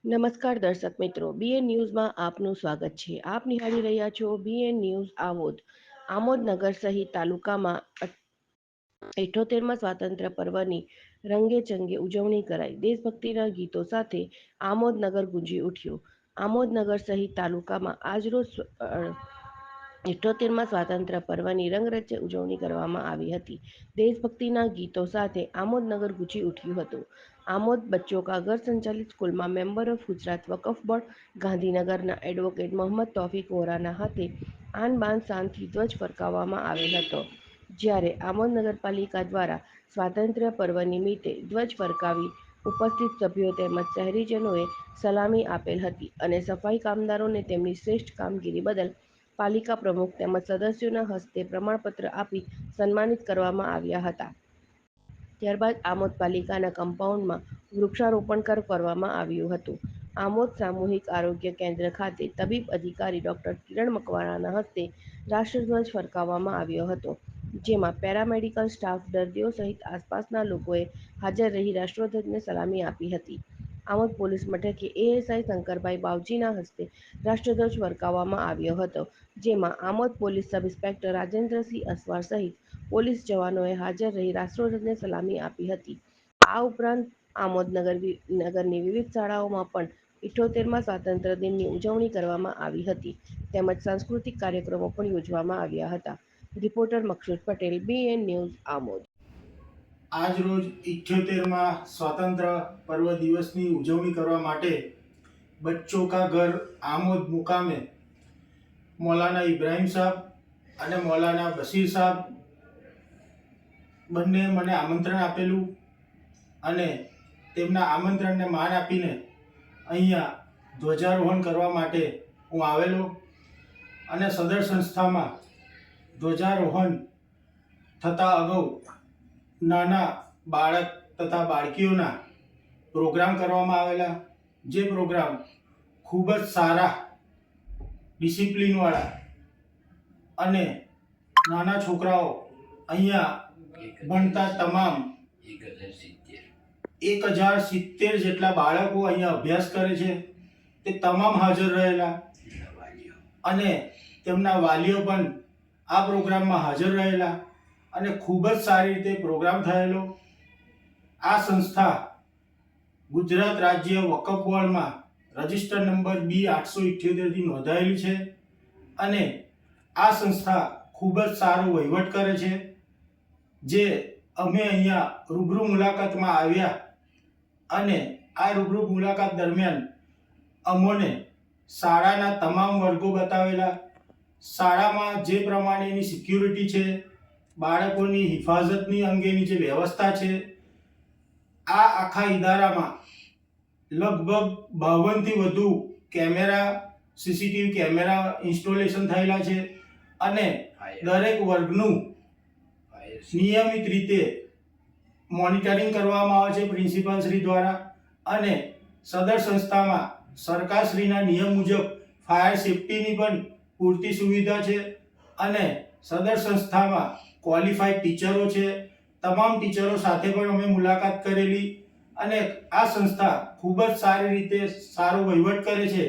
નમસ્કાર દર્શક મિત્રો, બીએન ન્યૂઝમાં આપનું સ્વાગત છે. આપ નિહાળી રહ્યા છો બીએન ન્યૂઝ આમોદ. આમોદ નગર સહિત તાલુકામાં 78માં સ્વાતંત્ર્ય પર્વની રંગેચંગે ઉજવણી કરાઈ. દેશભક્તિના ગીતો સાથે આમોદ નગર ગુંજી ઉઠ્યું. આમોદ નગર સહિત તાલુકામાં આજરોજ 78માં સ્વાતંત્ર્ય પર્વની રંગરચે ઉજવણી કરવામાં આવી હતી. દેશભક્તિના ગીતો સાથે આમોદ નગર ગુંજી ઉઠ્યું હતું. આમોદ બચ્ચો કા ઘર સંચાલિત સ્કૂલમાં member of Gujarat Waqf board ગાંધીનગરના એડવોકેટ મોહમ્મદ તૌફિક વોરાના હાથે આન બાન શાનથી ધ્વજ ફરકાવવામાં આવેલ હતો. જ્યારે આમોદ નગરપાલિકા દ્વારા સ્વાતંત્ર્ય પર્વ નિમિત્તે ધ્વજ ફરકાવી ઉપસ્થિત સભ્યો તેમજ શહેરીજનોએ સલામી આપેલ હતી અને સફાઈ કામદારોને તેમની શ્રેષ્ઠ કામગીરી બદલ પાલિકા પ્રમુખ તેમજ સદસ્યોના હસ્તે પ્રમાણપત્ર આપી સન્માનિત કરવામાં આવ્યા હતા. ત્યારબાદ આમોદ પાલિકાના કમ્પાઉન્ડમાં વૃક્ષારોપણ કરવામાં આવ્યું હતું. આમોદ સામૂહિક આરોગ્ય કેન્દ્ર ખાતે તબીબ અધિકારી ડોક્ટર કિરણ મકવાણાના હસ્તે રાષ્ટ્રધ્વજ ફરકાવવામાં આવ્યો હતો. જેમાં પેરામેડિકલ સ્ટાફ, દર્દીઓ સહિત આસપાસના લોકોએ હાજર રહી રાષ્ટ્રધ્વજને સલામી આપી હતી. આમોદ પોલીસ મથકે એએસઆઈ શંકરભાઈ બાવજીના હસ્તે રાષ્ટ્રધ્વજ ફરકાવવામાં આવ્યો હતો. જેમાં Amod police sub inspector Rajendrasinh Aswar સહિત પોલીસ જવાનોએ હાજર રહી રાષ્ટ્રધ્વજને સલામી આપી હતી. આ ઉપરાંત આમોદ નગરની વિવિધ શાળાઓમાં પણ 78માં સ્વાતંત્ર્ય દિનની ઉજવણી કરવામાં આવી હતી તેમજ સાંસ્કૃતિક કાર્યક્રમો પણ યોજવામાં આવ્યા હતા. Reporter Maqsood Patel, BN news, Amod. આજ રોજ 78માં સ્વાતંત્ર્ય પર્વ દિવસની ઉજવણી કરવા માટે બચ્ચો કા ઘર આમોદ મુકામે મૌલાના ઇબ્રાહિમ સાહેબ અને મૌલાના બશીર સાહેબ બંને મને આમંત્રણ આપેલું અને તેમના આમંત્રણને માન આપીને અહીંયા ધ્વજારોહણ કરવા માટે હું આવેલો અને સદર સંસ્થામાં ધ્વજારોહણ થતાં અગાઉ નાના બાળક તથા બાળકીઓના પ્રોગ્રામ કરવામાં આવેલા, જે પ્રોગ્રામ ખૂબ જ સારા, ડિસિપ્લિનવાળા અને નાના છોકરાઓ અહીંયા ભણતા તમામ 1070 જેટલા બાળકો અહીંયા અભ્યાસ કરે છે તે તમામ હાજર રહેલા અને તેમના વાલીઓ પણ આ પ્રોગ્રામમાં હાજર રહેલા અને ખૂબ જ સારી રીતે પ્રોગ્રામ થયેલો. આ સંસ્થા ગુજરાત રાજ્ય વકફ બોર્ડમાં રજિસ્ટર નંબર B878 થી નોંધાયેલી છે અને આ સંસ્થા ખૂબ જ સારો વહીવટ કરે છે. જે અમે અહીંયા રૂબરૂ મુલાકાતમાં આવ્યા અને આ રૂબરૂ મુલાકાત દરમિયાન અમોને શાળાના તમામ વર્ગો બતાવેલા, શાળામાં જે પ્રમાણેની સિક્યુરિટી છે, બાળકોની હિફાજતની અંગેની જે વ્યવસ્થા છે, આ આખા ઇદારામાં લગભગ 52 થી વધુ કેમેરા, સીસીટીવી કેમેરા ઇન્સ્ટોલેશન થયેલા છે અને દરેક વર્ગનું નિયમિત રીતે મોનિટરિંગ કરવામાં આવે છે પ્રિન્સિપાલ શ્રી દ્વારા અને સદર સંસ્થામાં સરકારશ્રીના નિયમ મુજબ ફાયર સેફટીની પણ પૂરતી સુવિધા છે અને સદર સંસ્થામાં ક્વોલિફાઈડ ટીચરો છે. તમામ ટીચરો સાથે પણ અમે મુલાકાત કરેલી અને આ સંસ્થા ખૂબ જ સારી રીતે સારો વહીવટ કરે છે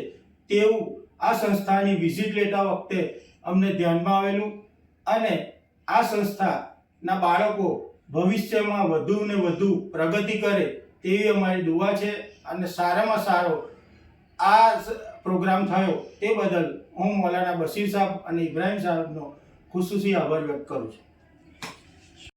તેવું આ સંસ્થાની વિઝિટ લેતા વખતે અમને ધ્યાનમાં આવેલું અને આ સંસ્થાના બાળકો ભવિષ્યમાં વધુ ને વધુ પ્રગતિ કરે તેવી અમારી દુઆ છે અને સારામાં સારો આ પ્રોગ્રામ થયો તે બદલ હું મૌલાના બશીર સાહેબ અને ઇબ્રાહિમ સાહેબનો ખુશી આભાર વ્યક્ત કરું છું.